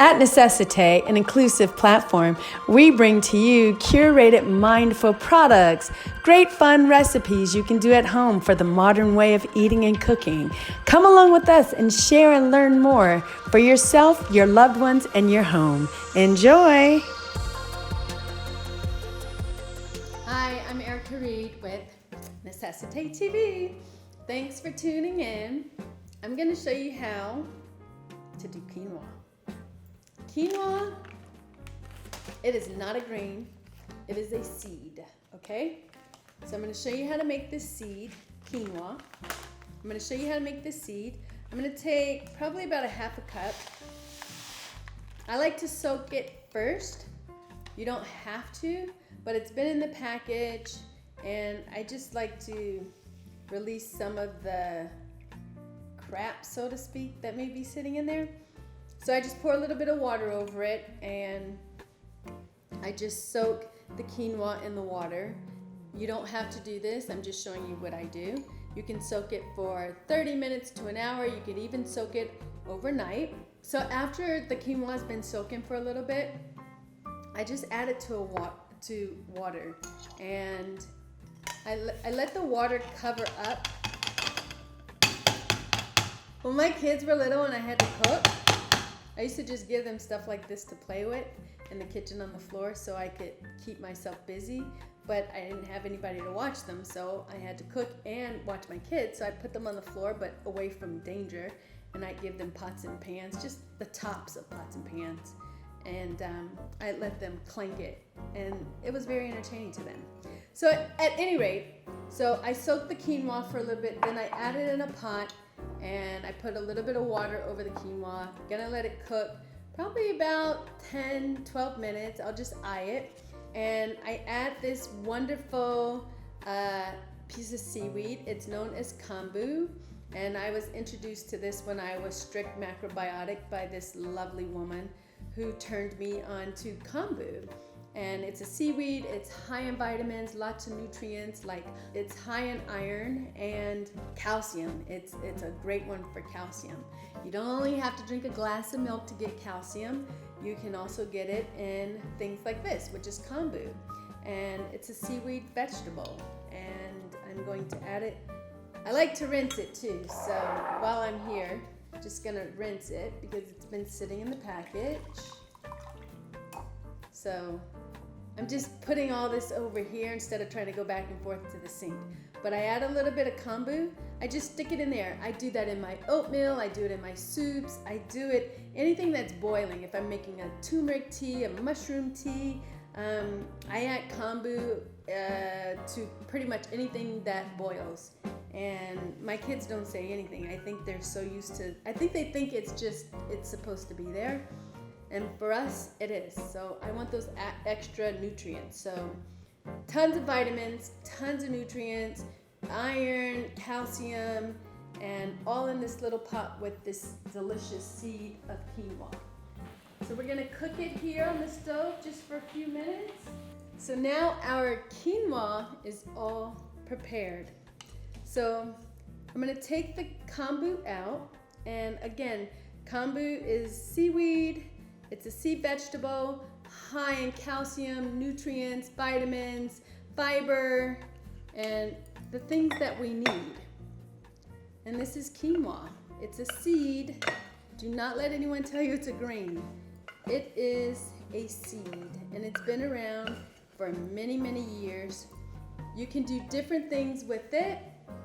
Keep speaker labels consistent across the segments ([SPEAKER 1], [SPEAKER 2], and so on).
[SPEAKER 1] At Necessitate, an inclusive platform, we bring to you curated mindful products, great fun recipes you can do at home for the modern way of eating and cooking. Come along with us and share and learn more for yourself, your loved ones, and your home. Enjoy! Hi, I'm Erica Reed with Necessitate TV. Thanks for tuning in. I'm going to show you how to do quinoa. Quinoa, it is not a grain, it is a seed, okay? So I'm going to show you how to make this seed, quinoa. I'm going to show you how to make this seed. I'm going to take probably about a half a cup. I like to soak it first. You don't have to, but it's been in the package, and I just like to release some of the crap, so to speak, that may be sitting in there. So I just pour a little bit of water over it, and I just soak the quinoa in the water. You don't have to do this. I'm just showing you what I do. You can soak it for 30 minutes to an hour. You can even soak it overnight. So after the quinoa has been soaking for a little bit, I just add it to water, and I let the water cover up. When my kids were little and I had to cook, I used to just give them stuff like this to play with in the kitchen on the floor so I could keep myself busy, but I didn't have anybody to watch them, so I had to cook and watch my kids. So I put them on the floor but away from danger, and I give them pots and pans, just the tops of pots and pans, and I let them clank it, and it was very entertaining to them. So at any rate, so I soaked the quinoa for a little bit, then I added it in a pot, and I put a little bit of water over the quinoa. Gonna let it cook probably about 10-12 minutes. I'll just eye it, and I add this wonderful piece of seaweed. It's known as kombu, and I was introduced to this when I was strict macrobiotic by this lovely woman who turned me on to kombu. And it's a seaweed, it's high in vitamins, lots of nutrients, like it's high in iron and calcium. It's a great one for calcium. You don't only have to drink a glass of milk to get calcium, you can also get it in things like this, which is kombu. And it's a seaweed vegetable, and I'm going to add it. I like to rinse it too, so while I'm here, just gonna rinse it because it's been sitting in the package. So I'm just putting all this over here instead of trying to go back and forth to the sink. But I add a little bit of kombu. I just stick it in there. I do that in my oatmeal. I do it in my soups. I do it anything that's boiling. If I'm making a turmeric tea, a mushroom tea, I add kombu to pretty much anything that boils. And my kids don't say anything. I think they're so used to, I think they think it's supposed to be there. And for us, it is. So I want those extra nutrients. So tons of vitamins, tons of nutrients, iron, calcium, and all in this little pot with this delicious seed of quinoa. So we're gonna cook it here on the stove just for a few minutes. So now our quinoa is all prepared. So I'm gonna take the kombu out. And again, kombu is seaweed. It's a sea vegetable, high in calcium, nutrients, vitamins, fiber, and the things that we need. And this is quinoa. It's a seed. Do not let anyone tell you it's a grain. It is a seed, and it's been around for many, many years. You can do different things with it,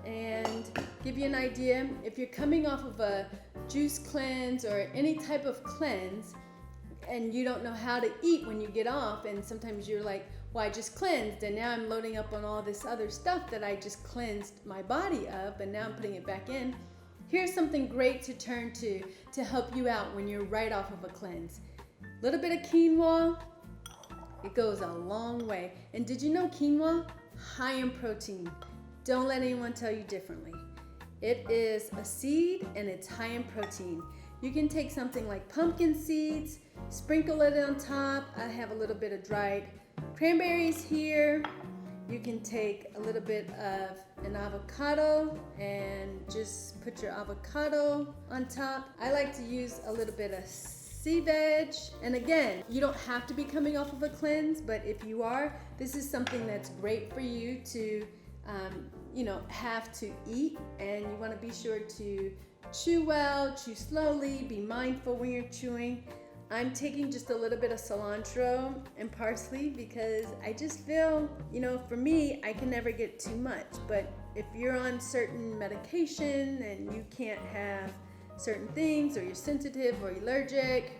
[SPEAKER 1] and give you an idea. If you're coming off of a juice cleanse or any type of cleanse, and you don't know how to eat when you get off, and sometimes you're like, well, I just cleansed, and now I'm loading up on all this other stuff that I just cleansed my body of, and now I'm putting it back in. Here's something great to turn to help you out when you're right off of a cleanse. A little bit of quinoa, it goes a long way. And did you know quinoa? High in protein. Don't let anyone tell you differently. It is a seed, and it's high in protein. You can take something like pumpkin seeds, sprinkle it on top. I have a little bit of dried cranberries here. You can take a little bit of an avocado and just put your avocado on top. I like to use a little bit of sea veg. And again, you don't have to be coming off of a cleanse, but if you are, this is something that's great for you to, have to eat. And you want to be sure to chew well, chew slowly, be mindful when you're chewing. I'm taking just a little bit of cilantro and parsley because I just feel, for me, I can never get too much. But if you're on certain medication and you can't have certain things, or you're sensitive or allergic,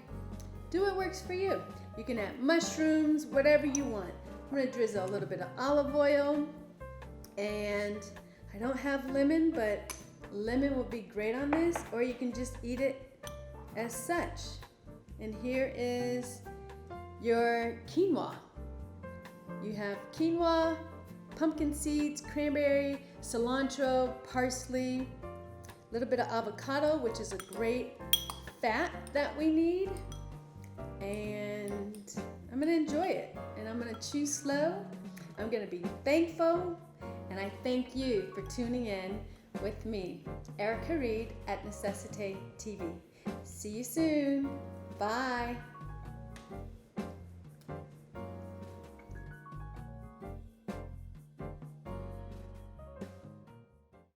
[SPEAKER 1] do what works for you. You can add mushrooms, whatever you want. I'm gonna drizzle a little bit of olive oil, and I don't have lemon, but lemon will be great on this, or you can just eat it as such. And here is your quinoa. You have quinoa, pumpkin seeds, cranberry, cilantro, parsley, a little bit of avocado, which is a great fat that we need. And I'm gonna enjoy it. And I'm gonna chew slow. I'm gonna be thankful. And I thank you for tuning in with me, Erica Reed at Necessitate TV. See you soon. Bye.